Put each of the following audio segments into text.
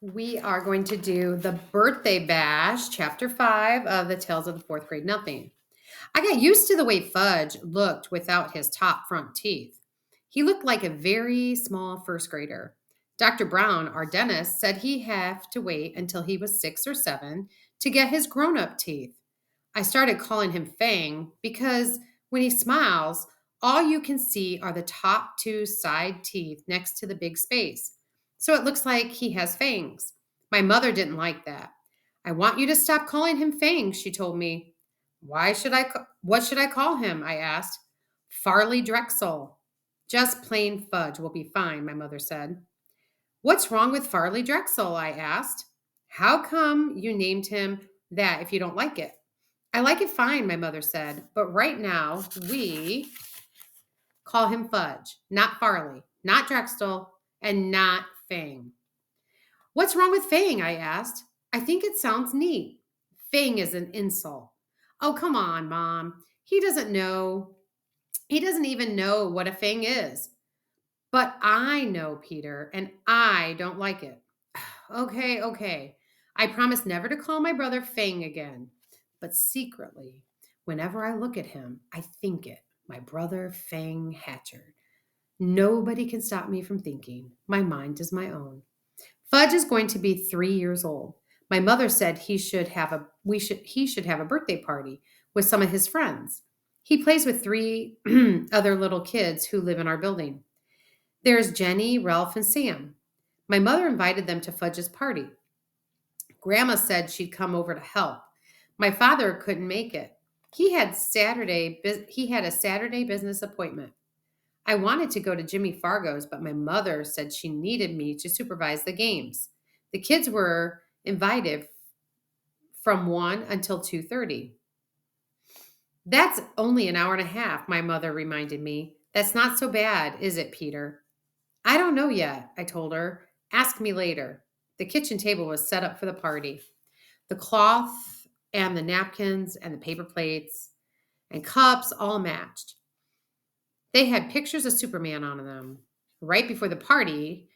We are going to do the birthday bash, chapter 5 of the Tales of the Fourth Grade Nothing. I got used to the way Fudge looked without his top front teeth. He looked like a very small first grader. Dr. Brown, our dentist, said he'd have to wait until he was 6 or 7 to get his grown up teeth. I started calling him Fang because when he smiles, all you can see are the top two side teeth next to the big space. So it looks like he has fangs. My mother didn't like that. I want you to stop calling him Fang, she told me. What should I call him? I asked. Farley Drexel. Just plain Fudge will be fine, my mother said. What's wrong with Farley Drexel? I asked. How come you named him that if you don't like it? I like it fine, my mother said, but right now we call him Fudge, not Farley, not Drexel, and not Fang. What's wrong with Fang? I asked. I think it sounds neat. Fang is an insult. Oh, come on, Mom. He doesn't know. He doesn't even know what a Fang is. But I know, Peter, and I don't like it. Okay, okay. I promise never to call my brother Fang again. But secretly, whenever I look at him, I think it. My brother Fang Hatchard. Nobody can stop me from thinking. My mind is my own. Fudge is going to be 3 years old. My mother said he should have a birthday party with some of his friends. He plays with three other little kids who live in our building. There's Jenny, Ralph, and Sam. My mother invited them to Fudge's party. Grandma said she'd come over to help. My father couldn't make it. He had a Saturday business appointment. I wanted to go to Jimmy Fargo's, but my mother said she needed me to supervise the games. The kids were invited from 1 until 2:30. That's only an hour and a half, my mother reminded me. That's not so bad, is it, Peter? I don't know yet, I told her. Ask me later. The kitchen table was set up for the party. The cloth and the napkins and the paper plates and cups all matched. They had pictures of Superman on them. Right before the party,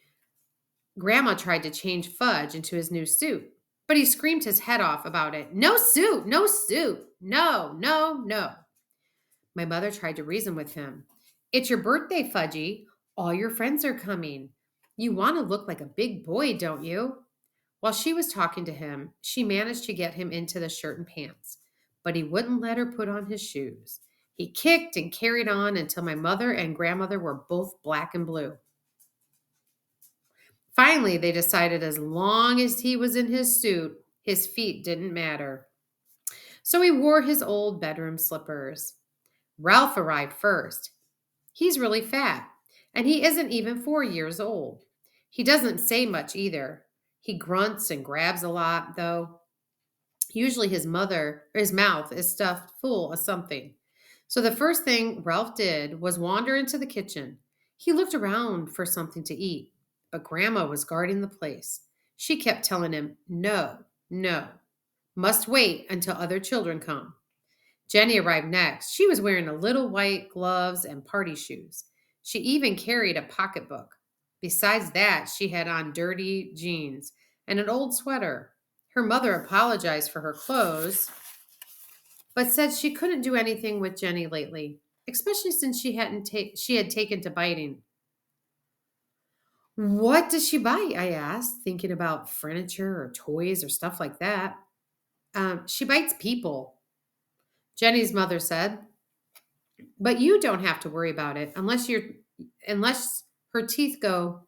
Grandma tried to change Fudge into his new suit, but he screamed his head off about it. No suit, no suit, no, no, no. My mother tried to reason with him. It's your birthday, Fudgy. All your friends are coming. You want to look like a big boy, don't you? While she was talking to him, she managed to get him into the shirt and pants, but he wouldn't let her put on his shoes. He kicked and carried on until my mother and grandmother were both black and blue. Finally, they decided as long as he was in his suit, his feet didn't matter. So he wore his old bedroom slippers. Ralph arrived first. He's really fat, and he isn't even 4 years old. He doesn't say much either. He grunts and grabs a lot, though. Usually his mouth is stuffed full of something. So the first thing Ralph did was wander into the kitchen. He looked around for something to eat, but Grandma was guarding the place. She kept telling him, no, no, must wait until other children come. Jenny arrived next. She was wearing a little white gloves and party shoes. She even carried a pocketbook. Besides that, she had on dirty jeans and an old sweater. Her mother apologized for her clothes, but said she couldn't do anything with Jenny lately, especially since she had taken to biting. What does she bite? I asked, thinking about furniture or toys or stuff like that. She bites people, Jenny's mother said. But you don't have to worry about it unless her teeth go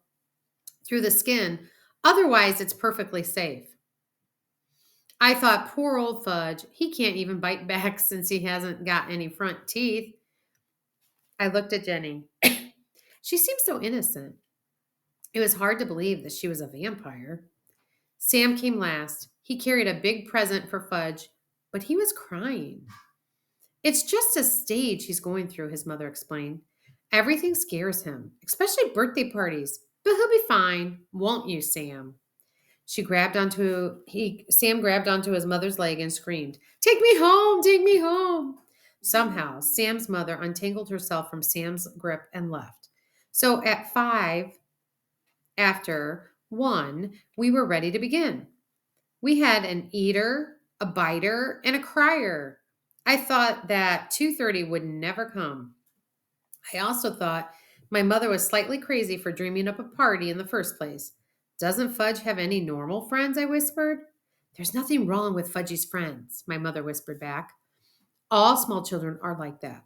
through the skin. Otherwise, it's perfectly safe. I thought, poor old Fudge, he can't even bite back since he hasn't got any front teeth. I looked at Jenny. She seemed so innocent. It was hard to believe that she was a vampire. Sam came last. He carried a big present for Fudge, but he was crying. It's just a stage he's going through, his mother explained. Everything scares him, especially birthday parties. But he'll be fine, won't you, Sam? Sam grabbed onto his mother's leg and screamed, "Take me home, take me home." Somehow, Sam's mother untangled herself from Sam's grip and left. So at 5 after 1, we were ready to begin. We had an eater, a biter, and a crier. I thought that 2:30 would never come. I also thought my mother was slightly crazy for dreaming up a party in the first place. Doesn't Fudge have any normal friends? I whispered. There's nothing wrong with Fudgy's friends, my mother whispered back. All small children are like that.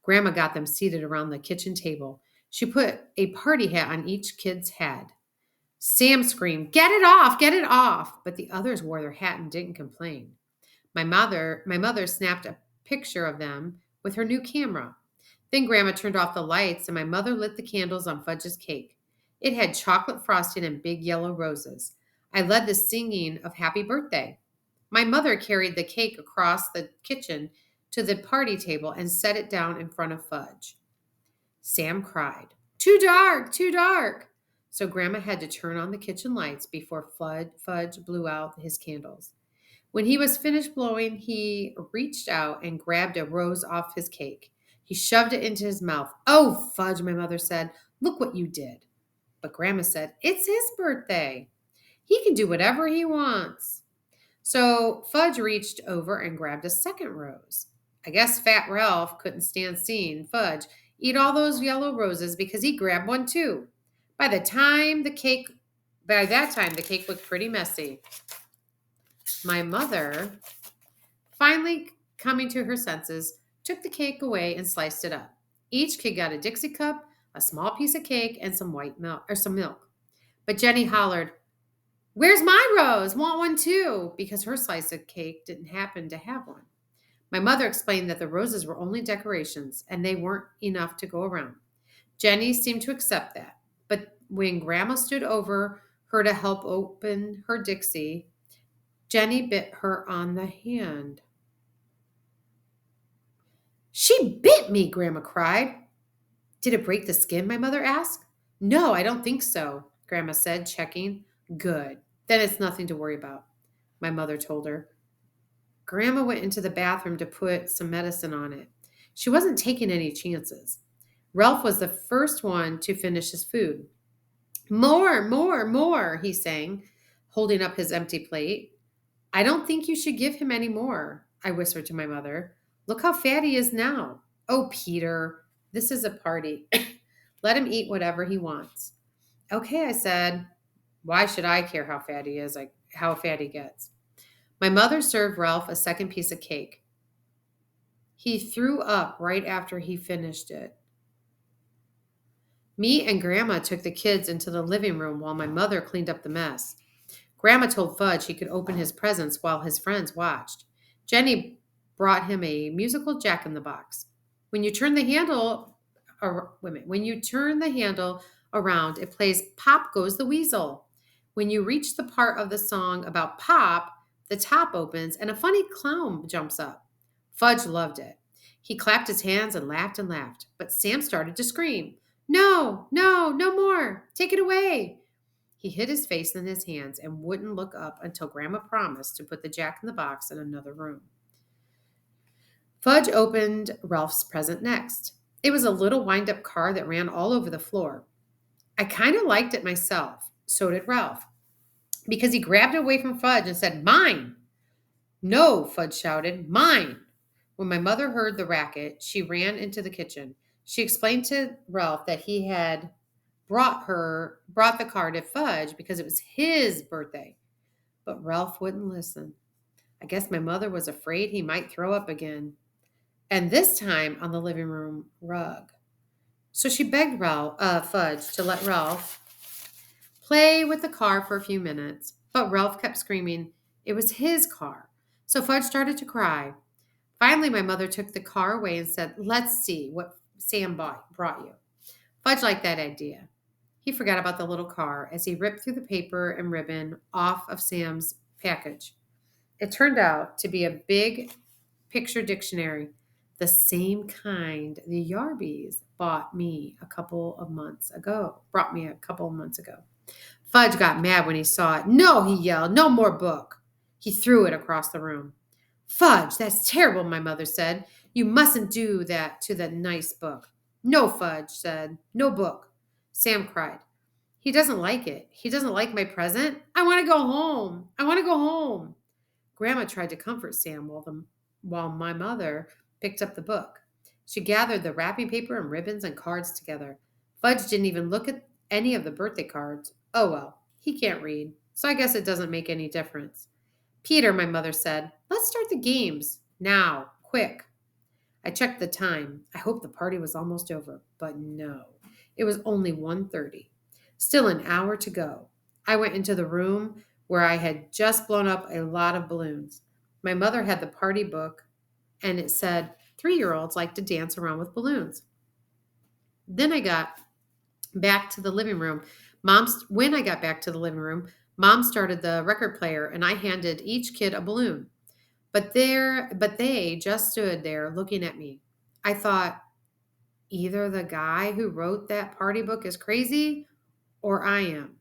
Grandma got them seated around the kitchen table. She put a party hat on each kid's head. Sam screamed, "Get it off, get it off!" But the others wore their hat and didn't complain. My mother snapped a picture of them with her new camera. Then Grandma turned off the lights and my mother lit the candles on Fudge's cake. It had chocolate frosting and big yellow roses. I led the singing of Happy Birthday. My mother carried the cake across the kitchen to the party table and set it down in front of Fudge. Sam cried, "Too dark, too dark." So Grandma had to turn on the kitchen lights before Fudge blew out his candles. When he was finished blowing, he reached out and grabbed a rose off his cake. He shoved it into his mouth. "Oh, Fudge," my mother said, "look what you did." But Grandma said, "It's his birthday. He can do whatever he wants." So Fudge reached over and grabbed a second rose. I guess Fat Ralph couldn't stand seeing Fudge eat all those yellow roses because he grabbed one too. By the time the cake by that time the cake looked pretty messy. My mother, finally coming to her senses, took the cake away and sliced it up. Each kid got a Dixie cup, a small piece of cake, and some white milk or some milk. But Jenny hollered, "Where's my rose? Want one too?" because her slice of cake didn't happen to have one. My mother explained that the roses were only decorations and they weren't enough to go around. Jenny seemed to accept that. But when Grandma stood over her to help open her Dixie, Jenny bit her on the hand. "She bit me," Grandma cried. "Did it break the skin?" my mother asked. "No, I don't think so," Grandma said, checking. "Good. Then it's nothing to worry about," my mother told her. Grandma went into the bathroom to put some medicine on it. She wasn't taking any chances. Ralph was the first one to finish his food. "More, more, more," he sang, holding up his empty plate. "I don't think you should give him any more," I whispered to my mother. "Look how fat he is now." "Oh, Peter, this is a party. Let him eat whatever he wants." "Okay," I said. Why should I care how fat he is, like how fat he gets? My mother served Ralph a second piece of cake. He threw up right after he finished it. Me and Grandma took the kids into the living room while my mother cleaned up the mess. Grandma told Fudge he could open his presents while his friends watched. Jenny brought him a musical Jack in the Box. When you turn the handle, or wait a minute, when you turn the handle around, it plays "Pop Goes the Weasel." When you reach the part of the song about Pop, the top opens and a funny clown jumps up. Fudge loved it. He clapped his hands and laughed, but Sam started to scream. "No, no, no more. Take it away." He hid his face in his hands and wouldn't look up until Grandma promised to put the Jack in the Box in another room. Fudge opened Ralph's present next. It was a little wind up car that ran all over the floor. I kind of liked it myself. So did Ralph, because he grabbed it away from Fudge and said, "Mine." "No," Fudge shouted, "mine." When my mother heard the racket, she ran into the kitchen. She explained to Ralph that he had brought the car to Fudge because it was his birthday. But Ralph wouldn't listen. I guess my mother was afraid he might throw up again. And this time on the living room rug. So she begged Fudge to let Ralph play with the car for a few minutes. But Ralph kept screaming it was his car. So Fudge started to cry. Finally, my mother took the car away and said, "Let's see what Sam brought you." Fudge liked that idea. He forgot about the little car as he ripped through the paper and ribbon off of Sam's package. It turned out to be a big picture dictionary, the same kind the Yarbys brought me a couple of months ago. Fudge got mad when he saw it. "No," he yelled, "no more book." He threw it across the room. "Fudge, that's terrible," my mother said. "You mustn't do that to the nice book." "No," Fudge said. "No book." Sam cried. He doesn't like it. He doesn't like my present. I want to go home. I want to go home. Grandma tried to comfort Sam while my mother picked up the book. She gathered the wrapping paper and ribbons and cards together. Fudge didn't even look at any of the birthday cards. Oh well, he can't read, so I guess it doesn't make any difference. Peter, my mother said, let's start the games. Now, quick. I checked the time. I hoped the party was almost over, but no. It was only 1:30. Still an hour to go. I went into the room where I had just blown up a lot of balloons. My mother had the party book, and it said 3-year-olds like to dance around with balloons. Then I got back to the living room. When I got back to the living room, Mom started the record player and I handed each kid a balloon. But they just stood there looking at me. I thought either the guy who wrote that party book is crazy or I am.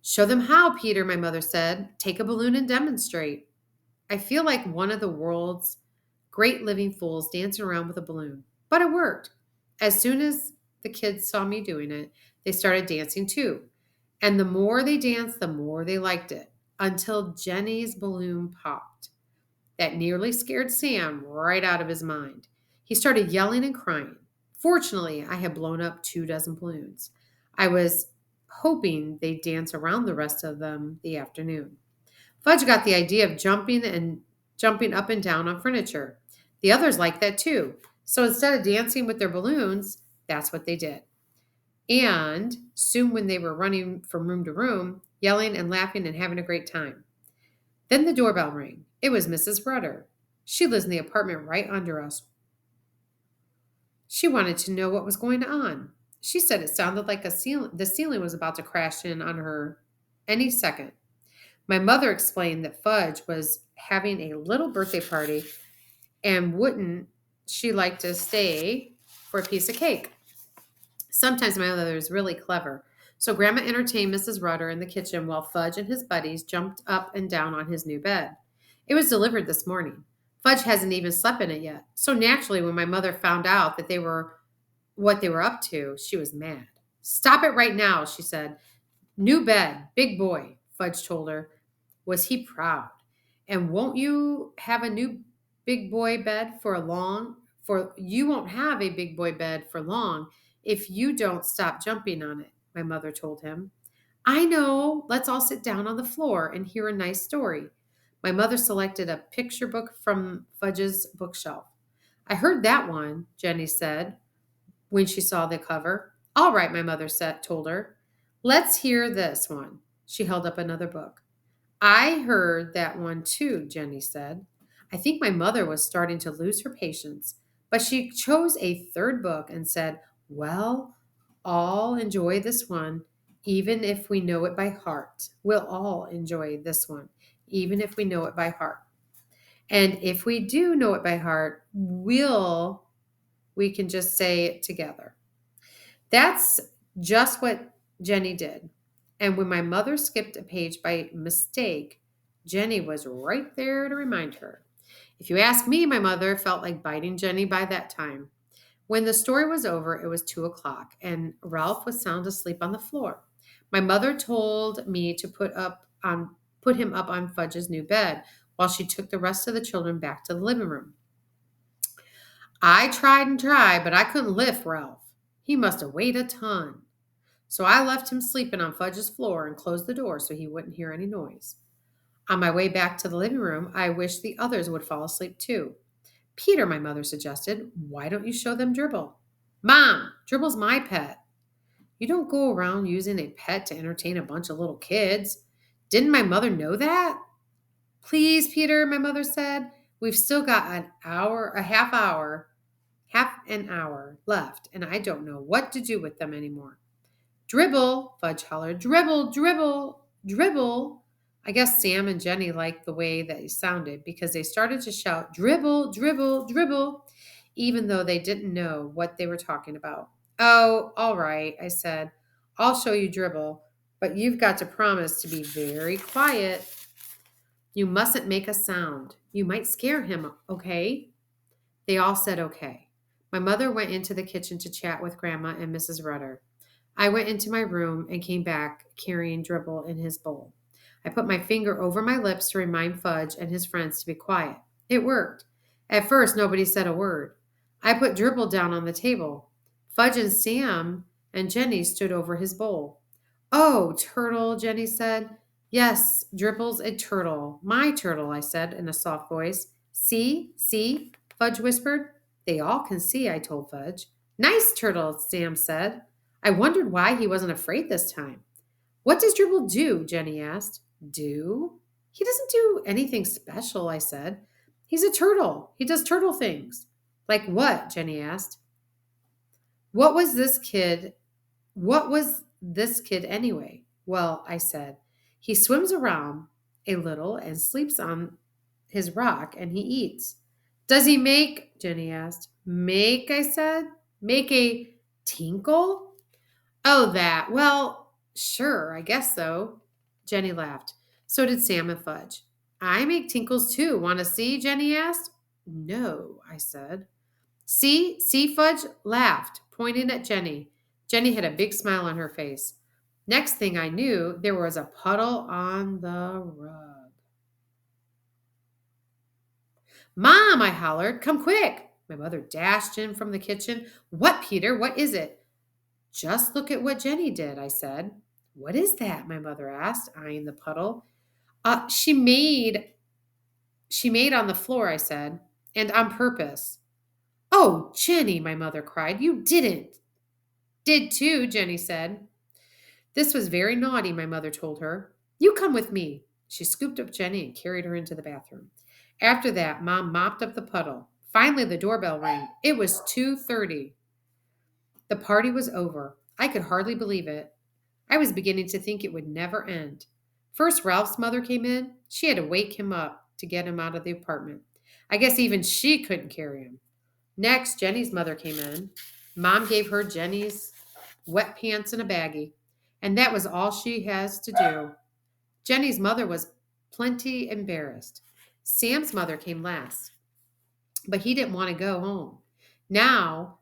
Show them how, Peter, my mother said. Take a balloon and demonstrate. I feel like one of the world's great living fools dancing around with a balloon. But it worked. As soon as the kids saw me doing it, they started dancing too. And the more they danced, the more they liked it, until Jenny's balloon popped. That nearly scared Sam right out of his mind. He started yelling and crying. Fortunately, I had blown up 2 dozen balloons. I was hoping they'd dance around the rest of them the afternoon. Fudge got the idea of jumping up and down on furniture. The others liked that too. So instead of dancing with their balloons, that's what they did. And soon when they were running from room to room, yelling and laughing and having a great time. Then the doorbell rang. It was Mrs. Rudder. She lives in the apartment right under us. She wanted to know what was going on. She said it sounded like the ceiling was about to crash in on her any second. My mother explained that Fudge was having a little birthday party and wouldn't she like to stay for a piece of cake. Sometimes my mother is really clever. So Grandma entertained Mrs. Rudder in the kitchen while Fudge and his buddies jumped up and down on his new bed. It was delivered this morning. Fudge hasn't even slept in it yet. So naturally, when my mother found out that what they were up to, she was mad. Stop it right now, she said. New bed, big boy, Fudge told her. Was he proud? And won't you have a new big boy bed for you won't have a big boy bed for long if you don't stop jumping on it, my mother told him. I know. Let's all sit down on the floor and hear a nice story. My mother selected a picture book from Fudge's bookshelf. I heard that one, Jenny said when she saw the cover. All right, my mother told her. Let's hear this one. She held up another book. I heard that one too, Jenny said. I think my mother was starting to lose her patience, but she chose a third book and said, well, all enjoy this one, even if we know it by heart. We'll all enjoy this one, even if we know it by heart. And if we do know it by heart, we can just say it together. That's just what Jenny did. And when my mother skipped a page by mistake, Jenny was right there to remind her. If you ask me, my mother felt like biting Jenny by that time. When the story was over, it was 2 o'clock, and Ralph was sound asleep on the floor. My mother told me to put him up on Fudge's new bed while she took the rest of the children back to the living room. I tried and tried, but I couldn't lift Ralph. He must have weighed a ton. So I left him sleeping on Fudge's floor and closed the door so he wouldn't hear any noise. On my way back to the living room, I wished the others would fall asleep too. Peter, my mother suggested, why don't you show them Dribble? Mom, Dribble's my pet. You don't go around using a pet to entertain a bunch of little kids. Didn't my mother know that? Please, Peter, my mother said. We've still got half an hour left, and I don't know what to do with them anymore. Dribble, Fudge hollered. Dribble, dribble, dribble. I guess Sam and Jenny liked the way that he sounded because they started to shout, dribble, dribble, dribble, even though they didn't know what they were talking about. Oh, all right, I said. I'll show you Dribble, but you've got to promise to be very quiet. You mustn't make a sound. You might scare him, okay? They all said okay. My mother went into the kitchen to chat with Grandma and Mrs. Rudder. I went into my room and came back carrying Dribble in his bowl. I put my finger over my lips to remind Fudge and his friends to be quiet. It worked. At first, nobody said a word. I put Dribble down on the table. Fudge and Sam and Jenny stood over his bowl. Oh, turtle, Jenny said. Yes, Dribble's a turtle. My turtle, I said in a soft voice. See, see, Fudge whispered. They all can see, I told Fudge. Nice turtle, Sam said. I wondered why he wasn't afraid this time. What does Dribble do? Jenny asked. Do? He doesn't do anything special, I said. He's a turtle. He does turtle things. Like what? Jenny asked. What was this kid? What was this kid anyway? Well, I said, he swims around a little and sleeps on his rock and he eats. Does he make? Jenny asked. Make, I said. Make a tinkle? Oh, that. Well, sure, I guess so. Jenny laughed. So did Sam and Fudge. I make tinkles too. Want to see? Jenny asked. No, I said. See, Fudge laughed, pointing at Jenny. Jenny had a big smile on her face. Next thing I knew, there was a puddle on the rug. Mom, I hollered, come quick. My mother dashed in from the kitchen. What, Peter? What is it? Just look at what Jenny did, I said. What is that? My mother asked, eyeing the puddle. She made on the floor, I said, and on purpose. Oh, Jenny, my mother cried, you didn't. Did too, Jenny said. This was very naughty, my mother told her. You come with me. She scooped up Jenny and carried her into the bathroom. After that, Mom mopped up the puddle. Finally, the doorbell rang. It was 2:30. The party was over. I could hardly believe it. I was beginning to think it would never end. First, Ralph's mother came in. She had to wake him up to get him out of the apartment. I guess even she couldn't carry him. Next, Jenny's mother came in. Mom gave her Jenny's wet pants and a baggie, and that was all she has to do. Jenny's mother was plenty embarrassed. Sam's mother came last, but he didn't want to go home. Now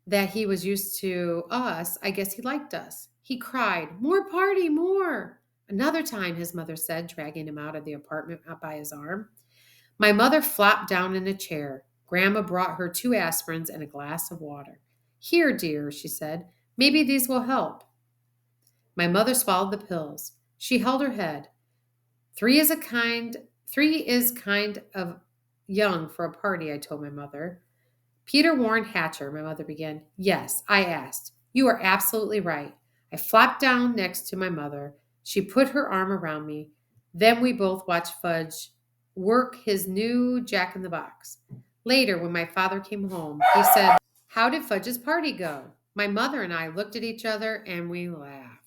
that he was used to us, I guess he liked us. He cried, more party, more. Another time, his mother said, dragging him out of the apartment by his arm. My mother flopped down in a chair. Grandma brought her 2 aspirins and a glass of water. Here, dear, she said. Maybe these will help. My mother swallowed the pills. She held her head. 3 is kind of young for a party, I told my mother. Peter Warren Hatcher, my mother began. Yes, I asked. You are absolutely right. I flopped down next to my mother. She put her arm around me. Then we both watched Fudge work his new Jack in the Box. Later, when my father came home, he said, how did Fudge's party go? My mother and I looked at each other and we laughed.